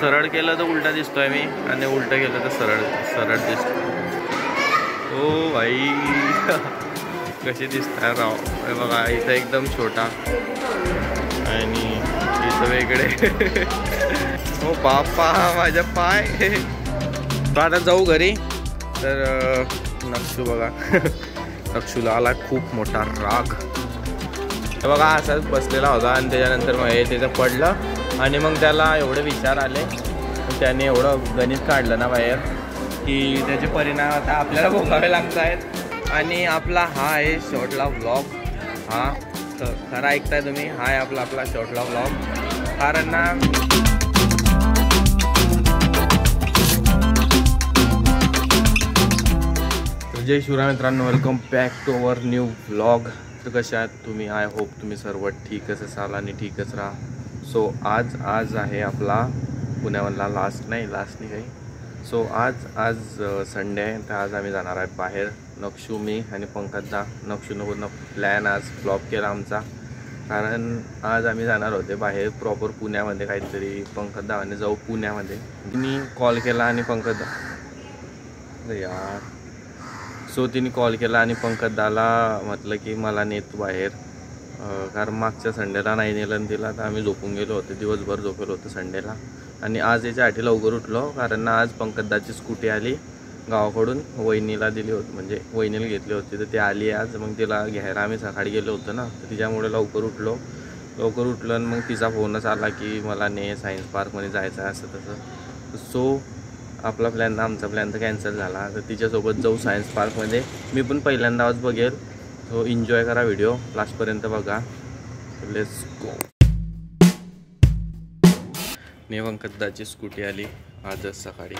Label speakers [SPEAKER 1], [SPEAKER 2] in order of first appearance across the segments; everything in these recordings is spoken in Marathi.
[SPEAKER 1] सरळ केलं तर उलटा दिसतोय मी आणि उलटा केलं तर सरळ दिसतो. ओ भाई कशी दिसताय राव. बघा इथं एकदम छोटा आणि इथं वेगळे. ओ बापा माझ्या पाय. तर आता जाऊ घरी. तर नक्षू बघा नक्षूला आला खूप मोठा राग. तर बघा असाच बसलेला होता आणि त्याच्यानंतर मग हे त्याचं पडलं आणि मग त्याला एवढे विचार आले. त्याने एवढं गणित काढलं ना बाहेर की त्याचे परिणाम आता आपल्याला भोगावे लागत आहेत. आणि आपला हा आहे शॉर्टला व्लॉग. हा तर खरं ऐकताय तुम्ही, हा आहे आपला शॉर्टला व्लॉग. कारण ना जय शिवराय मित्रांनो, welcome back to our new vlog. तर कशा आहात तुम्ही? आय होप तुम्ही सर्व ठीकच असाल आणि ठीकच राहा. सो आज आहे आपला पुण्यामधला लास्ट नाही काही. सो आज संडे आहे. तर आज आम्ही जाणार आहे बाहेर. नक्षू, मी आणि पंकजदा. नक्षूनं प्लॅन आज फ्लॉप केला आमचा. कारण आज आम्ही जाणार होते बाहेर प्रॉपर पुण्यामध्ये काहीतरी. पंकजदाने जाऊ पुण्यामध्ये. मी कॉल केला आणि पंकजदा यार सो तिने कॉल केला आणि पंकजदाला म्हटलं की मला नेतो बाहेर. कारण मागच्या संडेला नाही नेलं आणि तिला. तर आम्ही झोपून गेलो होतो, दिवसभर झोपेलो होतो संडेला. आणि आज याच्यासाठी लवकर उठलो कारण ना आज पंकजदाची स्कूटी आली गावाकडून. वहिनीला दिली होती, म्हणजे वहिनीला घेतली होती. तर ती आली आज. मग तिला घ्यायला आम्ही सकाळी गेलो होतो ना. तर तिच्यामुळे लवकर उठलो आणि मग तिचा फोनच आला की मला ने सायन्स पार्कमध्ये जायचं आहे असं तसं. सो आपला प्लॅन, आमचा प्लॅन तर कॅन्सल झाला. तर तिच्यासोबत जाऊ सायन्स पार्कमध्ये. मी पण पहिल्यांदाच बघेल. सो एन्जॉय करा, व्हिडिओ लास्टपर्यंत बघा. Let's go. ने पंकजदाची स्कूटी आली आजच सकाळी.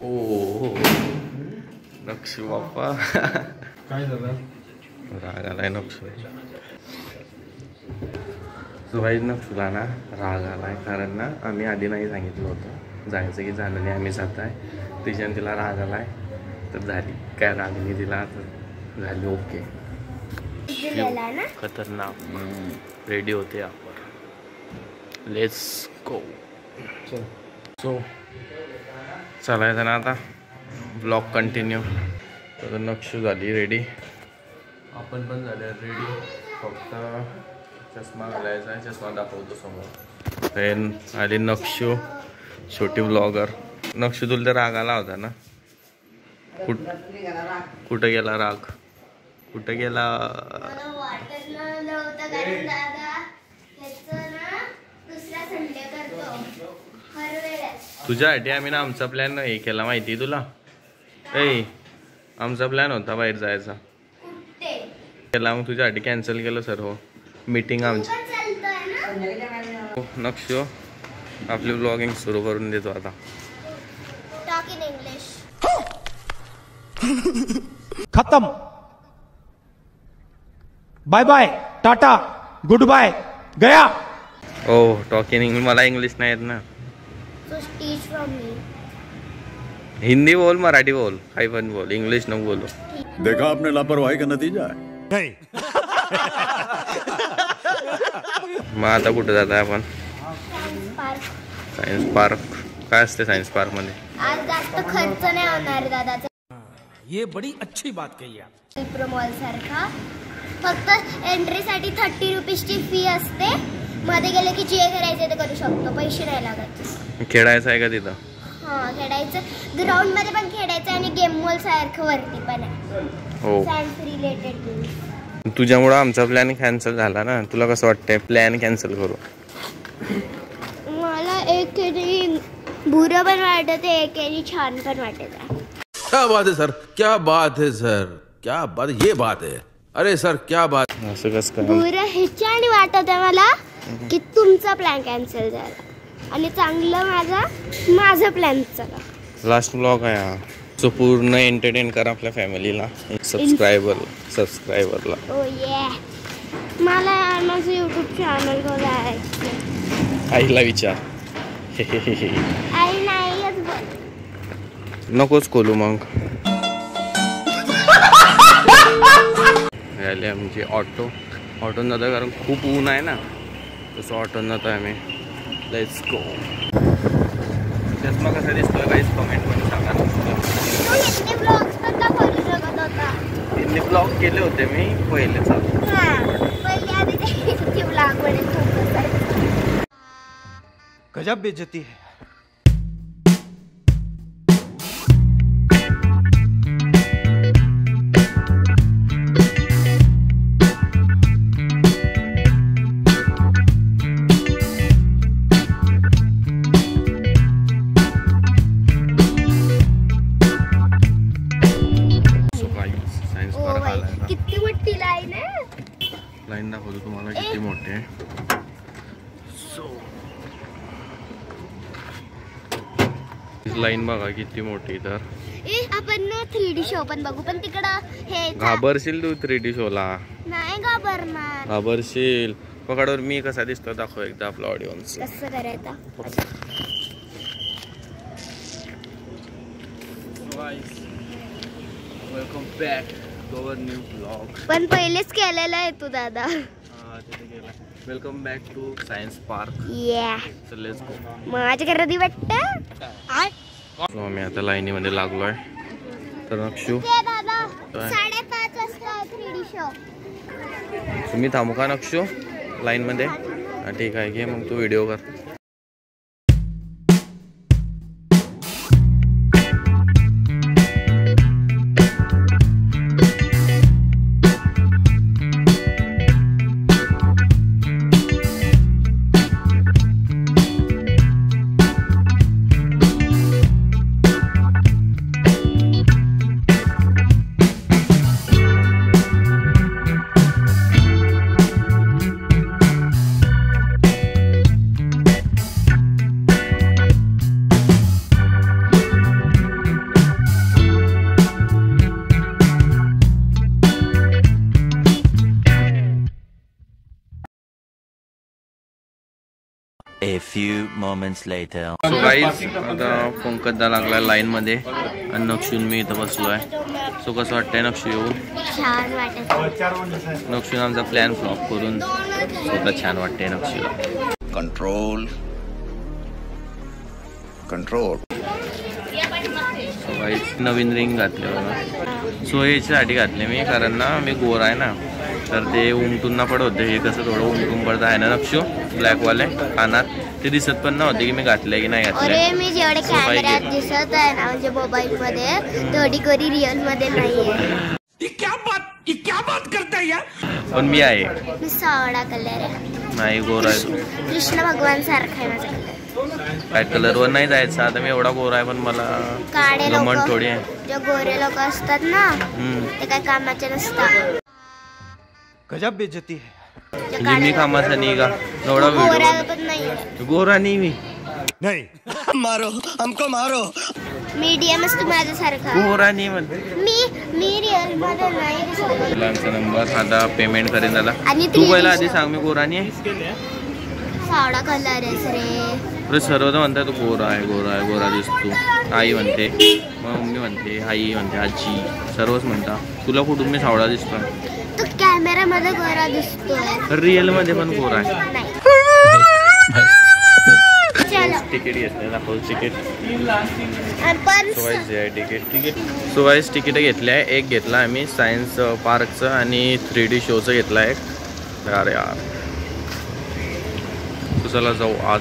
[SPEAKER 1] ओ नक्षू बाप्पा
[SPEAKER 2] काय झालं?
[SPEAKER 1] राग आलाय नक्षू. सुवाईज नक्षूला ना राग आलाय कारण ना आम्ही आधी नाही सांगितलं होतं जायचं की झालं नाही, आम्ही जात आहे. तिच्यानं तिला राग आलाय. तर झाली काय रागणी तिला. तर झाली ओके. खतरनाक रेडी होते आपण. Let's go. सो चालायचं ना आता. Blog continue. तर नक्षू झाली रेडी, आपण पण झाले रेडी. फक्त चष्मा घालायचा आहे. चष्मा दाखवतो समोर. पेन आली नक्षू, छोटी ब्लॉगर. नक्षू तुला राग आला होता ना. कुठं गेला राग? कुठं गेला? तुझ्यासाठी आम्ही ना आमचा प्लॅन हे केला माहिती आहे तुला. आमचा प्लॅन होता बाहेर जायचा केला, मग तुझ्यासाठी कॅन्सल केलं सर. हो मीटिंग आमची. नक्षू आपली ब्लॉगिंग सुरू करून देतो आता.
[SPEAKER 3] Talk in English.
[SPEAKER 2] खत्म. Bye bye, tata, goodbye, गया.
[SPEAKER 1] Oh talk in English. मला इंग्लिश नाही येत ना.
[SPEAKER 3] So teach from me.
[SPEAKER 1] Hindi बोल, मराठी बोल, काही पण बोल, इंग्लिश नको बोलो.
[SPEAKER 4] देखा आपने लापरवाही का नतीजा है.
[SPEAKER 1] मग आता कुठं जात आहे आपण? Science park. काय असते सायन्स पार्क मध्ये?
[SPEAKER 3] आज जास्त खर्च नाही होणार दादाचा.
[SPEAKER 2] ये बड़ी अच्छी बात कही आप.
[SPEAKER 3] विप्रो मॉल सारखा. फक्त एंट्रीसाठी 30 रुपीजची फी असते. मध्ये गेले की जे करायचे ते करू शकतो, पैसे नाही लागत.
[SPEAKER 1] खेळायचं आहे का तिथं?
[SPEAKER 3] हां खेळायचं. ग्राउंड मध्ये पण खेळायचं आणि गेम मॉल सारखं वरती पण आहे.
[SPEAKER 1] हो.
[SPEAKER 3] Science related.
[SPEAKER 1] तुझ्यामुळं आमचा प्लॅन कॅन्सल झाला ना. तुला कसं वाटतंय प्लॅन कॅन्सल करू?
[SPEAKER 3] मला एक बुरं पण वाटत आहे, एक छान पण वाटत आहे.
[SPEAKER 5] क्या बात है सर, क्या बात है सर, क्या बात, ये बात है. अरे सर क्या बात.
[SPEAKER 1] असं कसं काय?
[SPEAKER 3] बुरं ह्याच्याने वाटत आहे मला की तुमचा प्लॅन कॅन्सल झाला आणि चांगलं माझा प्लॅन चला.
[SPEAKER 1] लास्ट ब्लॉग आहे हा. सो पूर्ण एंटरटेन करा आपल्या फॅमिलीला, सबस्क्रायबरला.
[SPEAKER 3] ओ ये मला माझं यूट्यूब चॅनल खोलायचं.
[SPEAKER 1] आईला विचार.
[SPEAKER 3] आई नाहीच बोल.
[SPEAKER 1] नकोच खोलू मग. आले आमची ऑटोन जातो कारण खूप ऊन आहे ना. तसं ऑटोन जातो आम्ही. Let's go. चष्मा कसा दिसतोय गाईस कमेंटमध्ये सांगा.
[SPEAKER 3] हिंदी ब्लॉग्स पण दाखवू शकत होता.
[SPEAKER 1] हिंदी ब्लॉग केले होते मी पहिले चालू.
[SPEAKER 3] पहिले आधी ते हिंदी ब्लॉग मध्ये खूप असायचं.
[SPEAKER 2] गजब बेइज्जती है.
[SPEAKER 3] किती मोठी लाईन आहे.
[SPEAKER 1] लाईन दाखवतो तुम्हाला किती मोठे आहे. लाईन बघा किती मोठी. तर
[SPEAKER 3] आपण 3D शो पण बघू पण तिकडं हे
[SPEAKER 1] घाबरशील तू 3D शोला.
[SPEAKER 3] नाही घाबरणार.
[SPEAKER 1] घाबरशील. पकडावर मी कसा दिसतो दाखव एकदा आपला ऑडियन्स.
[SPEAKER 3] कसं करायचं.
[SPEAKER 1] Welcome back to our new blog.
[SPEAKER 3] पण पहिलेच केलेलं आहे तू दादा.
[SPEAKER 1] Welcome back to science park. So let's go.
[SPEAKER 3] माझ्या घरात वाटतं.
[SPEAKER 1] सो आम्ही आता लाईनीमध्ये लागलोय. तर नक्षू
[SPEAKER 3] दादा 5:30 वाजता 3D शो.
[SPEAKER 1] तुम्ही थांबू का नक्षू लाईनमध्ये. ठीक आहे घे मग तू व्हिडिओ कर.
[SPEAKER 6] A few moments later.
[SPEAKER 1] So guys आता पंकजदा लागला लाईन मध्ये आणि नक्षून मी इथं बसलोय. सो कसं वाटतंय नक्षू येऊन.
[SPEAKER 3] छान वाटत.
[SPEAKER 1] नक्षून आमचा प्लॅन फ्लॉप करून स्वतः छान वाटतंय नक्षूला.
[SPEAKER 4] Control control.
[SPEAKER 1] सो गाईज नवीन रिंग घातले बघा. सो याच्यासाठी घातले मी कारण ना मी गोरा आहे ना तर ते उमटून ना पडत होते. हे कसं थोडं उमटून पडत आहे ना नक्षू ब्लॅकवाले कानात ते दिसत पण नव्हते की मी घातले की नाही घातले.
[SPEAKER 3] अरे मी जेवढे कॅमेऱ्यात दिसत आहे ना म्हणजे मोबाईल मध्ये तेवढी कधी रिअल मध्ये नाहीये.
[SPEAKER 2] क्या बात करता है यार.
[SPEAKER 1] पण मी आहे.
[SPEAKER 3] मी सावळा कलर आहे.
[SPEAKER 1] नाही गोरा आहे.
[SPEAKER 3] कृष्ण भगवान सारखा आहे माझा कलर.
[SPEAKER 1] काय कलरवर नाही जायचं. आता मी एवढा गोरा आहे पण मला
[SPEAKER 3] काळे
[SPEAKER 1] गमन
[SPEAKER 3] लोक
[SPEAKER 1] थोडी आहे.
[SPEAKER 3] जे गोरे लोक असतात ना ते काय कामाचे नसतात.
[SPEAKER 2] गजब बेइज्जती है.
[SPEAKER 1] म्हणजे मी कामाचा नाही का एवढा
[SPEAKER 3] गोरा
[SPEAKER 1] व्हिडिओ.
[SPEAKER 3] पण नाही.
[SPEAKER 1] गोरा नाही मी.
[SPEAKER 2] नहीं.
[SPEAKER 6] मारो हमको मारो.
[SPEAKER 3] मीडियमच तू माझ्यासारखा.
[SPEAKER 1] गोरा नाही म्हणते.
[SPEAKER 3] मी रिअल मध्ये नाही दिसत.
[SPEAKER 1] तुला आमचा नंबर आता पेमेंट करेन त्याला.
[SPEAKER 3] आणि
[SPEAKER 1] तू
[SPEAKER 3] 3D
[SPEAKER 1] पहिला आधी
[SPEAKER 3] शो.
[SPEAKER 1] सांग मी गोरा नाही आहे.
[SPEAKER 3] सावळा कलर आहेस रे.
[SPEAKER 1] अरे सर्व तर म्हणताय तू गोरा आहे गोरा आहे गोरा दिसतो. आई म्हणते मम्मी म्हणते आई म्हणते आजी सर्वच म्हणता. तुला कुठून मी सावळा दिसतो.
[SPEAKER 3] तू कॅमेरा मध्ये गोरा दिसतोय.
[SPEAKER 1] रिअल मध्ये पण गोरा आहे.
[SPEAKER 3] नाही. चलो.
[SPEAKER 1] तिकीट घेतलं दाखव तिकीट.
[SPEAKER 3] पण
[SPEAKER 1] सो वाईज आहे तिकीट. सो वाईज तिकीट घेतले आहे. एक घेतला आम्ही सायन्स पार्कचं आणि 3D शोचं घेतला एक. यार यार सो चला जाऊ आत.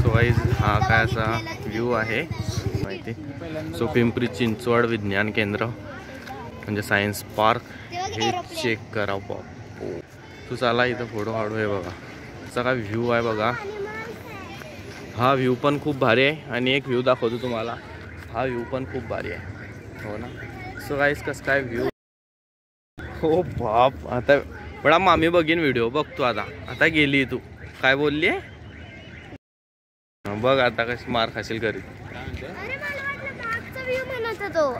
[SPEAKER 1] सो वाईज हा काय असा व्ह्यू आहे माहिती. सो पिंपरी चिंचवड विज्ञान केंद्र म्हणजे सायन्स पार्क हे चेक करा बापू. तू चला इथं फोटो काढू. हे बघा असा काय व्ह्यू आहे बघा. हा व्ह्यू पण खूप भारी आहे आणि एक व्ह्यू दाखवतो तुम्हाला. हा व्ह्यू पण खूप भारी आहे हो ना. सो गाईस कसं काय व्ह्यू. हो बाप. आता बडा मामी बघीन व्हिडिओ बघतो आता. आता गेली तू काय बोलली आहे बघ आता कशी मार खाशील घरी.
[SPEAKER 3] अरे मला वाटलं मागचा व्ह्यू म्हणत होतो.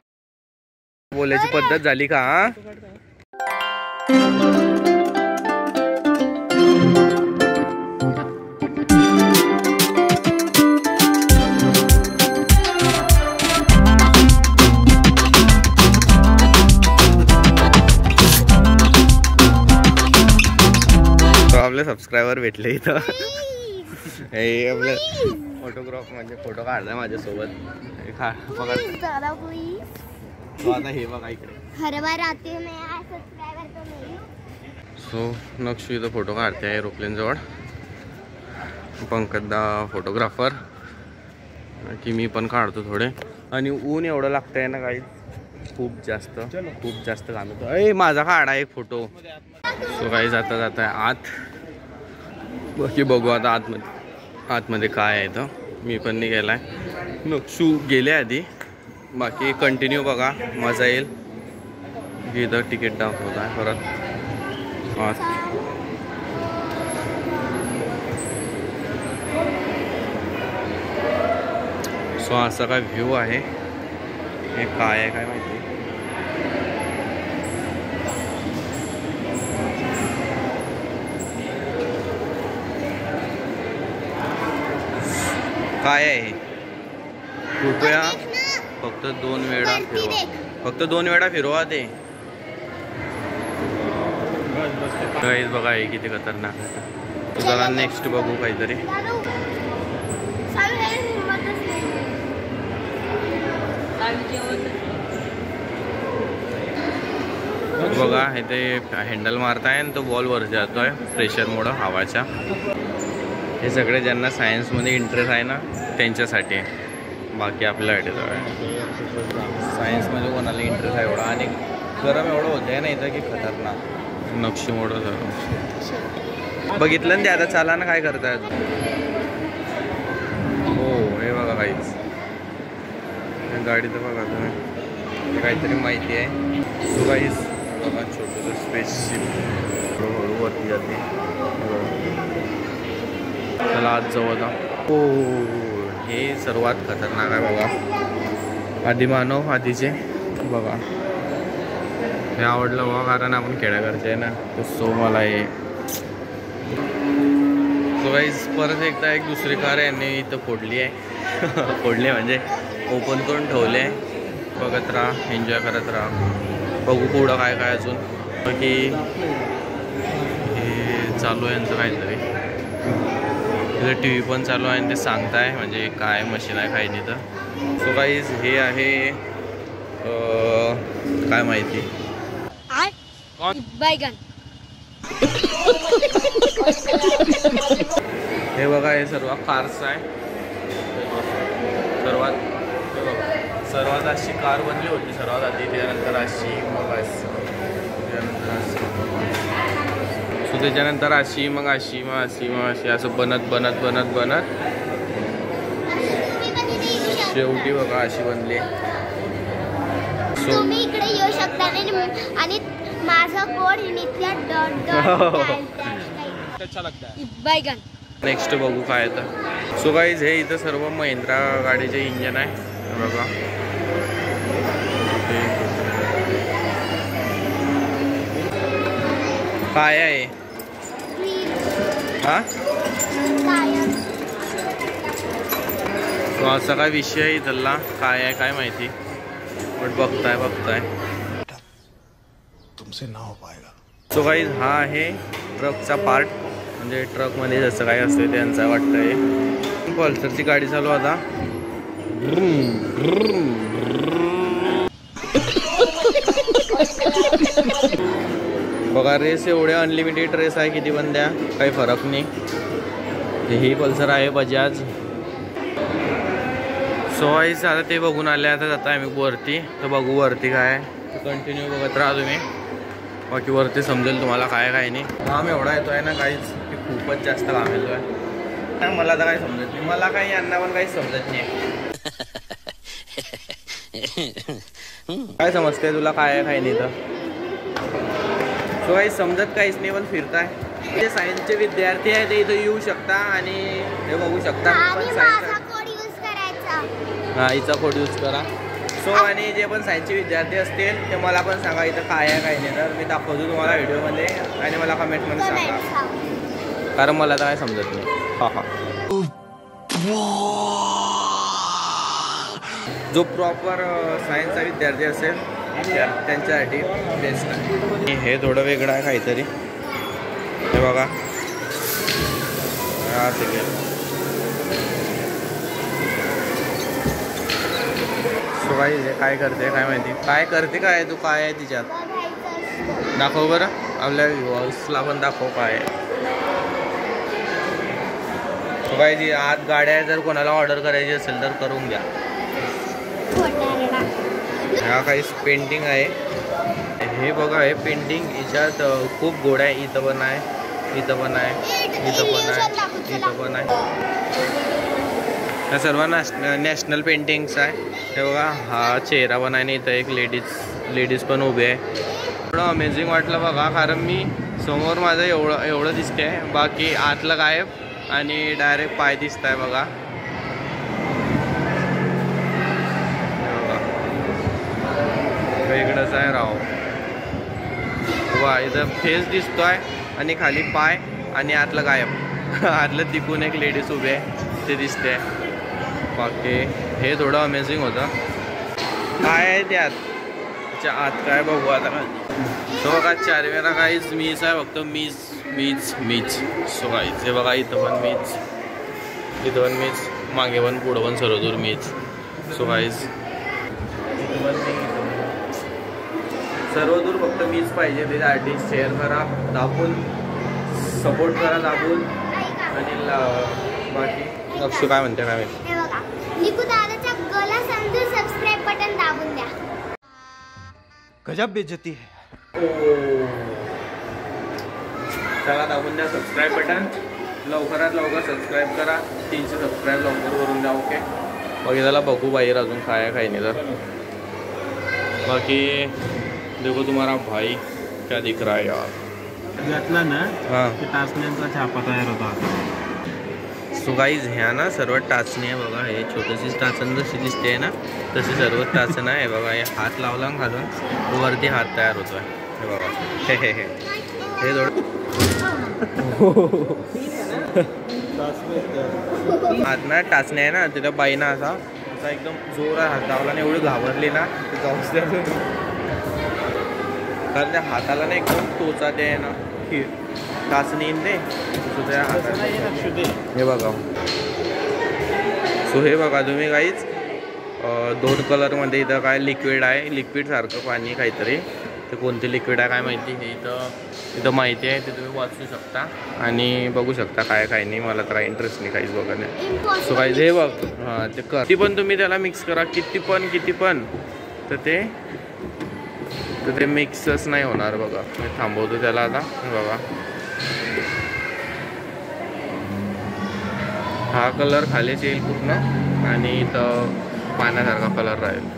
[SPEAKER 1] बोलायची पद्धत झाली का. आपले सबस्क्रायबर भेटले इथं. हे आपलं फोटोग्राफ म्हणजे फोटो काढलाय माझ्यासोबत. बघा
[SPEAKER 3] दादा प्लीज.
[SPEAKER 1] तो आता हे बघा इकडे.
[SPEAKER 3] हर बार आते मैं सब्सक्राइबर तो नहीं.
[SPEAKER 1] सो नक्षू इथं फोटो काढते आहे एरोप्लेन जवळ. पंकजदा फोटोग्राफर की मी पण काढतो थोडे. आणि ऊन एवढं लागतंय ना काही खूप जास्त काम होतं. अय माझा काढा एक फोटो. सो काही जाता जाता आत बाकी बघू आता आतमध्ये काय आहे तर. मी पण नाही गेलाय. नक्षू गेले आधी. बाकी कंटिन्यू बघा मजा येईल. इथं तिकीट दाखवत आहे परत आत. सो असा काय व्ह्यू आहे. हे काय आहे काय माहिती. काय आहे कृपया फक्त 2 वेळा फिरवा. फक्त 2 वेळा फिरवा ते. गाईज बघा हे किती खतरनाक आहे. चला नेक्स्ट बघू काहीतरी. बघा हे ते हँडल मारताय आणि तो बॉल वर जातोय प्रेशरमुळं हवाच्या. हे सगळे ज्यांना सायन्समध्ये इंटरेस्ट आहे ना त्यांच्यासाठी आहे. बाकी आपल्यासाठी सायन्समध्ये कोणाला इंटरेस्ट आहे एवढा. आणि गरम एवढं होतं आहे ना इथं की खतरनाक. नक्षीमुळं बघितलं ना ते. आता चाला ना काय करतायत. हो हे बघा काहीच गाडी तर बघा तुम्ही काहीतरी माहिती आहे. सो काहीच बघा छोटंसं स्पेसशिप हळूहळू वरती जाते. त्याला आज जाऊ आता. हो हे सर्वात खतरनाक आहे बघा. आदिमानव आधीचे बघा. हे आवडलं बघा कारण आपण खेड्याकडचे आहे ना. सो मला हे सो गाईज परत एकदा एक दुसरी कार यांनी इथं फोडली आहे. फोडली म्हणजे ओपन करून ठेवले आहे. बघत राहा एन्जॉय करत राहा. बघू पुढं काय काय अजून. बाकी हे चालू आहे यांचं काहीतरी. तिथं टी व्ही पण चालू आहे आणि ते सांगताय म्हणजे काय मशीन आहे काय नाही तर. सो गाईज हे आहे काय माहिती
[SPEAKER 3] बैगन.
[SPEAKER 1] हे बघा हे सर्व कार्स आहे. सर्वात अशी कार बनली होती सर्वात आधी. त्यानंतर अशी मग अशी त्यानंतर अशी. सो त्याच्यानंतर अशी मग अशी मग अशी मग अशी असं बनत शेवटी बघा अशी बनली.
[SPEAKER 3] तुम्ही इकडे येऊ शकता आणि माझा कोड नित्या बैगन.
[SPEAKER 1] नेक्स्ट बघू काय आता. सो गाईज हे इथं सर्व महिंद्रा गाडीचे इंजन आहे बघा. काय आहे हा. असा काय विषय आहे इथला काय आहे काय माहिती. बट बघताय
[SPEAKER 2] तुमसे ना हो पाएगा.
[SPEAKER 1] सो गाईज हा आहे ट्रकचा पार्ट. म्हणजे ट्रकमध्ये जसं काय असतं त्यांचा वाटतंय. पल्सरची गाडी चालू आता. बघा रेस एवढे अनलिमिटेड रेस आहे. किती पण द्या काही फरक नाही. ही पल्सर आहे बजाज. सो गाईज आता ते बघून आले. आता जाता आम्ही वरती. तर बघू वरती काय आहे. कंटिन्यू बघत राहा तुम्ही. बाकी वरती समजेल तुम्हाला काय काय नाही. काम एवढा येतो आहे ना काहीच की खूपच जास्त काम येतो आहे. मला तर काही समजत नाही. मला काही यांना पण काही समजत नाही. काय समजते तुला काय आहे काय नाही तर. सो काही समजत काहीच नाही पण फिरताय. जे सायन्सचे विद्यार्थी आहे ते इथं येऊ शकता आणि हे बघू शकता. हा हिचा कोड यूज करा. सो आणि जे पण सायन्सचे विद्यार्थी असतील ते मला पण सांगा इथं काय आहे काय नाही तर मी दाखवतो तुम्हाला व्हिडिओमध्ये. आणि मला कमेंटमध्ये सांगा कारण मला तर काय समजत नाही. जो प्रॉपर सायन्सचा विद्यार्थी असेल त्यांच्यासाठी बेस्ट आहे. हे थोडं वेगळं आहे काहीतरी. हे बघा हा बाई हे काय करते काय माहिती, काय करते काय तू, काय आहे तिच्यात
[SPEAKER 3] बघायचं असतं.
[SPEAKER 1] दाखव बरं, आपल्या व्ह्यूअर्सला पण दाखव काय आहे. काय जी आत गाड्या जर कोणाला ऑर्डर करायची असेल तर करून घ्या.
[SPEAKER 3] खोटारडा.
[SPEAKER 1] ह्या काही पेंटिंग आहे, हे बघा हे पेंटिंग याच्यात खूप गोड आहे. इथं पण आहे, इथं पण आहे, इथं पण आहे, इथं पण आहे. ह्या सर्व नॅशनल पेंटिंग्स आहे. हे बघा हा चेहरा पण आहे आणि इथं एक लेडीज पण उभी आहे. एवढं अमेझिंग वाटलं बघा, कारण मी समोर माझं एवढं दिसते आहे, बाकी आतलं गायब आणि डायरेक्ट पाय दिसत आहे बघा. वेगळंच आहे राव. वा इथं फेस दिसतोय आणि खाली पाय आणि आतलं गायब. आतलं तिकून एक लेडीज उभी आहे ते दिसते. बाकी हे थोडं अमेझिंग होतं. काय आहे त्यात, त्याच्या आत काय बघू आता. सो बघा चारवेरा काहीच मीच आहे फक्त, मीच. सो काहीच हे बघा इथं पण मीच, इथं पण मीच, मागे पण पुढं पण सर्व दूर मीच. सो काहीच इथं पण मी, सर्व दूर फक्त मीच पाहिजे. ते आर्टिस्ट शेअर करा दाबून, सपोर्ट करा दाबून. आणि बाकी अक्षू काय म्हणते काय माहिती.
[SPEAKER 3] हे बघा निकू दादाच्या गला समजून सबस्क्राईब बटन दाबून द्या.
[SPEAKER 2] गजब बेइज्जती है.
[SPEAKER 1] चला दाबून द्या सबस्क्राईब बटन. लवकरात लवकर सबस्क्राईब करा. 300 सबस्क्राईब लवकर करून द्या. ओके बाकी त्याला बघू बाहेर अजून काय काही नाही. तर बाकी देखो तुम्हारा भाई क्या दिख रहा है यार.
[SPEAKER 7] घातला ना
[SPEAKER 1] हां
[SPEAKER 7] की टाचण्यांचा छापा तयार होता.
[SPEAKER 1] सो गाईज ह्या ना सर्व टाचणी आहे बघा. हे छोटीशी टाचण जशी दिसते आहे ना तशी सर्व टाचण आहे बघा. हे हात लावला घालून वरती हात तयार होतो आहे. हे बघा हे थोडं हात ना टाचणी आहे ना, तिथं बाईना असा एकदम जोरात हात लावला आणि एवढी घाबरली ना जाऊच द्या. कारण त्या हाताला ना एकदम टोचा ते आहे ना टाचणी दे त्या हाताला. हे बघा सो हे बघा तुम्ही काहीच 2 कलरमध्ये इथं काय लिक्विड आहे, लिक्विड सारखं पाणी काहीतरी. ते कोणते लिक्विड आहे काय माहिती. हे इथं माहिती आहे ते तुम्ही वाचू शकता आणि बघू शकता काय काय नाही. मला तर इंटरेस्ट नाही काहीच बघायला. सो काहीच हे बघ हां ते कर किती पण तुम्ही त्याला मिक्स करा किती पण तर ते मिक्सच नाही होणार बघा. मी थांबवतो त्याला आता. बघा हा कलर खालीच येईल पूर्ण आणि इथं पाण्यासारखा कलर राहील.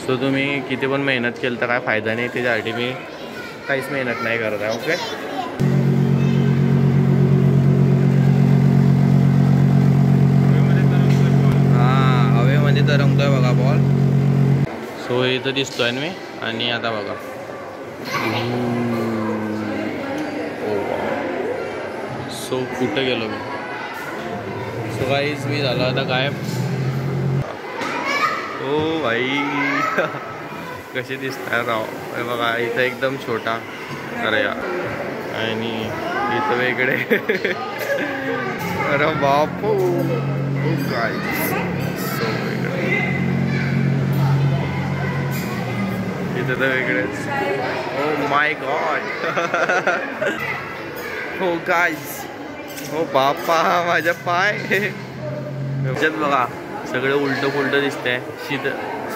[SPEAKER 1] सो तुम्ही किती पण मेहनत केली तर काय फायदा नाही. त्याच्यासाठी मी काहीच मेहनत नाही करत आहे. ओके हां हवेमध्ये तरंगतोय बघा बॉल. सो इथं दिसतोय मी आणि आता बघा सो कुठं गेलो मी. सो गाईज मी झालो आता गायब. ओ भाई कसे दिसतात राव. हे बघा इथं एकदम छोटा, अरे यार, आणि इथं वेगळे. अरे बापू काय सो वेगळे. इथं तर वेगळेच. Oh my God. हो गाईज, हो बापा माझ्या पाय. ह्याच्यात बघा सगळं उलटं पुलटं दिसतंय.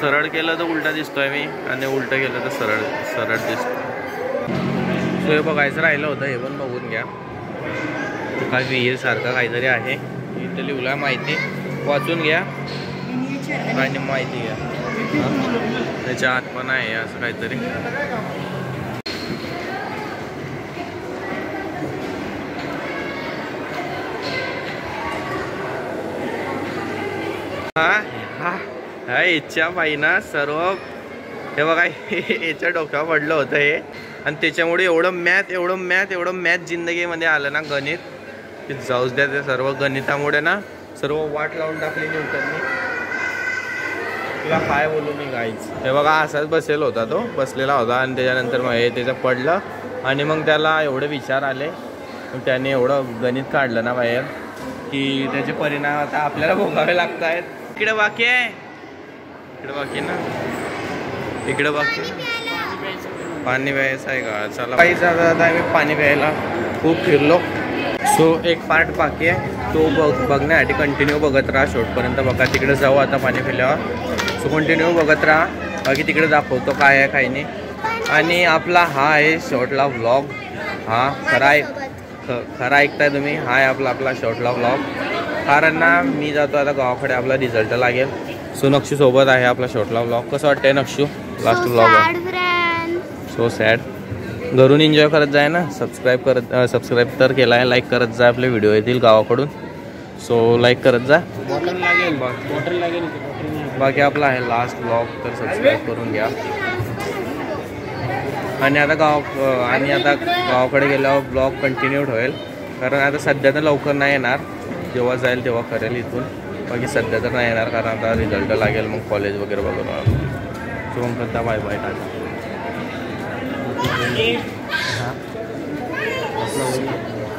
[SPEAKER 1] सरळ केलं तर उलटा दिसतोय मी आणि उलटं केलं तर सरळ दिसतो. सो हे बघायचं राहिलं होतं, हे पण बघून घ्या. काय विहीर सारखं काहीतरी आहे. इथं लिहिलं आहे माहिती, वाचून घ्या आणि माहिती घ्या. त्याच्या आत पण आहे असं काहीतरी. हा याच्या बाईना सर्व हे बघा याच्या डोक्यावर पडलं होतं हे आणि त्याच्यामुळे एवढं मॅथ जिंदगीमध्ये आलं ना, गणित की जाऊच द्या. ते सर्व गणितामुळे ना सर्व वाट लावून टाकली न्यूटननी. तुला काय बोलू मी गाईच. हे बघा असाच बसलेला होता आणि त्याच्यानंतर मग हे त्याचं पडलं आणि मग त्याला एवढे विचार आले. मग त्याने एवढं गणित काढलं ना बाहेर की त्याचे परिणाम आता आपल्याला भोगावे लागत आहेत. इकडे बाकी आहे इकडे बाकी ना, इकडे बाकी पाणी प्यायचं आहे का? चला काही आता आम्ही पाणी प्यायला खूप फिरलो. सो एक पार्ट बाकी आहे, तो बघण्यासाठी कंटिन्यू बघत राहा शेवटपर्यंत. बघा तिकडे जाऊ आता पाणी पिल्यावर. सो कंटिन्यू बघत राहा, बाकी तिकडे दाखवतो काय आहे काही नाही. आणि आपला हा आहे शेवटला व्लॉग. हा खरा ऐकताय तुम्ही, हा आहे आपला शेवटला व्लॉग. कारण ना मी जातो आता गावाकडे, आपला रिझल्ट लागेल. सो नक्षू सोबत आहे आपला शेवटला व्लॉग. कसं वाटतंय Nakshu? Last vlog so sad. घरून एन्जॉय करत जाय ना, सबस्क्राईब तर केला आहे, लाईक करत जा. आपले व्हिडिओ येतील गावाकडून, सो लाईक करत जा. बाकी आपला आहे लास्ट ब्लॉग, तर सबस्क्राईब करून घ्या. आणि आता गावाकडे गेल्यावर ब्लॉग कंटिन्यू ठेवेल. कारण आता सध्या तर लवकर नाही येणार, जेव्हा जाईल तेव्हा करेल इथून. बाकी सध्या तर नाही येणार, कारण आता रिझल्ट लागेल, मग कॉलेज वगैरे बघणार. सो मग करता बाय बाय, टाटा.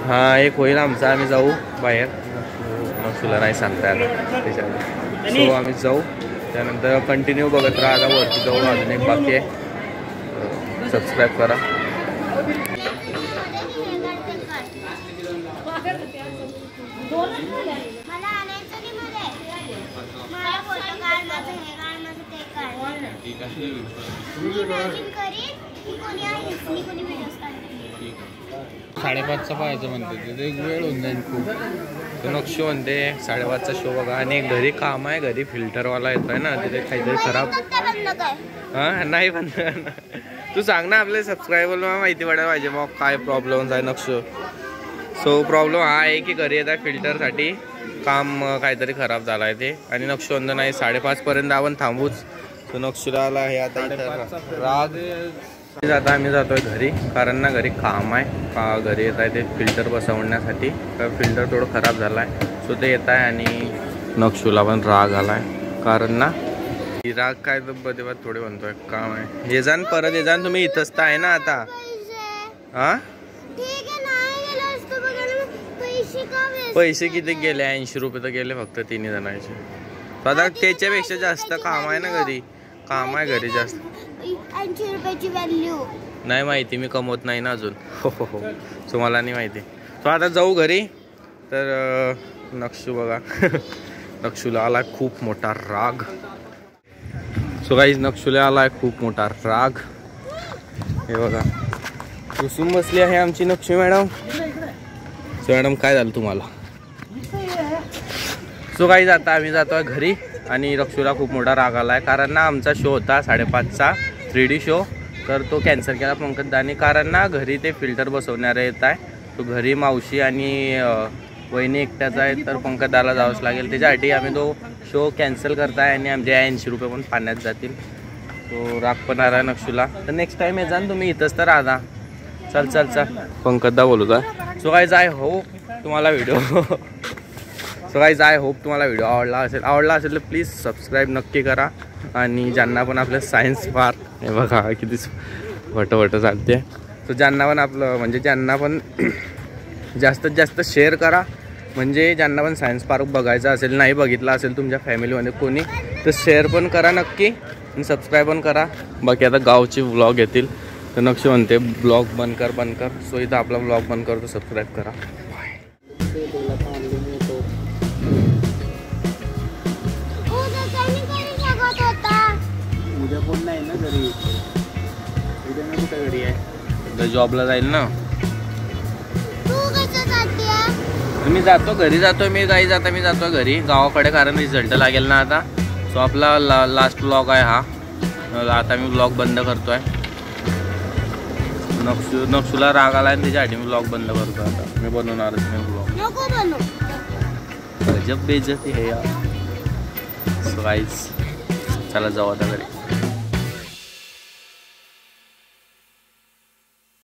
[SPEAKER 1] हां एक होईल आमचा, आम्ही जाऊ बाहेर. तुला नाही सांगता आता त्याच्यावर. सो आम्ही जाऊ, त्यानंतर कंटिन्यू बघत राहा. आता वरती जाऊ, अजून एक बाकी आहे. सबस्क्राईब करा. साडेपाचचा पाहायचं म्हणते, ते एक वेळ होऊन जाईल खूप. तो नक्षू म्हणते 5:30चा शो बघा. आणि घरी काम आहे, घरी फिल्टरवाला येतोय ना, तिथे काहीतरी खराब. हां नाही पण तू सांग ना, आपले सबस्क्रायबरला माहिती पडायला पाहिजे मग काय प्रॉब्लेम आहे नक्षू. सो प्रॉब्लेम हा आहे की घरी येतात फिल्टरसाठी, काम काहीतरी खराब झालं आहे ते. आणि नक्षू म्हणतो नाही 5:30पर्यंत आपण थांबूच. सो नक्षूला आला हे आता राग. आता आम्ही जातोय घरी, कारण ना घरी काम आहे. घरी येत आहे ते फिल्टर बसवण्यासाठी, तर फिल्टर थोडं खराब झालं आहे. सो ते येत आहे. आणि नक्षूला पण राग आला आहे, कारण ना राग काय तर थोडे म्हणतोय काम आहे. ये जाण परत ये जाण, तुम्ही इथंच तर आहे ना आता. हा पैसे किती गेले? 80 रुपये तर गेले फक्त 3 जणांचे. आता त्याच्यापेक्षा जास्त काम आहे ना घरी, काम आहे घरी जास्त.
[SPEAKER 3] 80 रुपयाची व्हॅल्यू
[SPEAKER 1] नाही माहिती, मी कमवत नाही ना अजून. हो सो मला नाही माहिती. सो आता जाऊ घरी. तर नक्षू बघा नक्षूला आला खूप मोठा राग. सो गाईज नक्षूला आला खूप मोठा राग. हे बघा रुसून बसली आहे आमची नक्षू मॅडम. सो मॅडम काय झालं तुम्हाला? सो गाईज आता आम्ही जातोय घरी. आणि नक्षूला खूप मोठा राग आला आहे, कारण ना आमचा शो होता 5:30चा 3D शो, तर तो कॅन्सल केला पंकजदानी. कारण ना घरी ते फिल्टर बसवणारे येत आहे. तो घरी मावशी आणि वहिनी एकट्याचा आहे, तर पंकजदाला जावंच लागेल. त्याच्यासाठी आम्ही तो शो कॅन्सल करताय. आणि आमचे 80 रुपये पण पाण्यात जातील. तो राग पण आला नक्षूला. तर नेक्स्ट टाइम येजा ना तुम्ही, इथंच तर राहा. चल पंकजदा बोलू आहे. सो गाईज आय होप तुम्हाला व्हिडिओ आवडला असेल तर प्लीज सबस्क्राईब नक्की करा. आणि ज्यांना पण आपलं सायन्स पार्क, हे बघा किती वट चालते. सो ज्यांना पण आपलं म्हणजे ज्यांना पण जास्तीत जास्त शेअर करा. म्हणजे ज्यांना पण सायन्स पार्क बघायचा असेल, नाही बघितला असेल तुमच्या फॅमिलीमध्ये कोणी, तर शेअर पण करा नक्की. आणि सबस्क्राईब पण करा. बाकी आता गावचे व्लॉग येतील. तर नक्षू म्हणते ब्लॉग बंद कर. सो इथं आपला ब्लॉग बंद करतो. सबस्क्राईब करा.
[SPEAKER 7] उद्या कोण नाही ना घरी, उद्या मी कुठे घरी आहे,
[SPEAKER 1] जॉबला जाईल ना.
[SPEAKER 3] तू कसं जाते?
[SPEAKER 1] मी जातो घरी, जातो मी जातो घरी गावाकडे, कारण रिझल्ट लागेल ना आता. सो आपला लास्ट व्लॉग आहे हा. आता मी व्लॉग बंद करतोय. नक्षूला राग आला आणि त्याच्यासाठी मी व्लॉग बंद करतो. आता मी बनवणारच नाही व्लॉग.
[SPEAKER 3] नको बनव.
[SPEAKER 1] गजब बेइज्जती है यार. सो गाइस चला जाऊ आता घरी.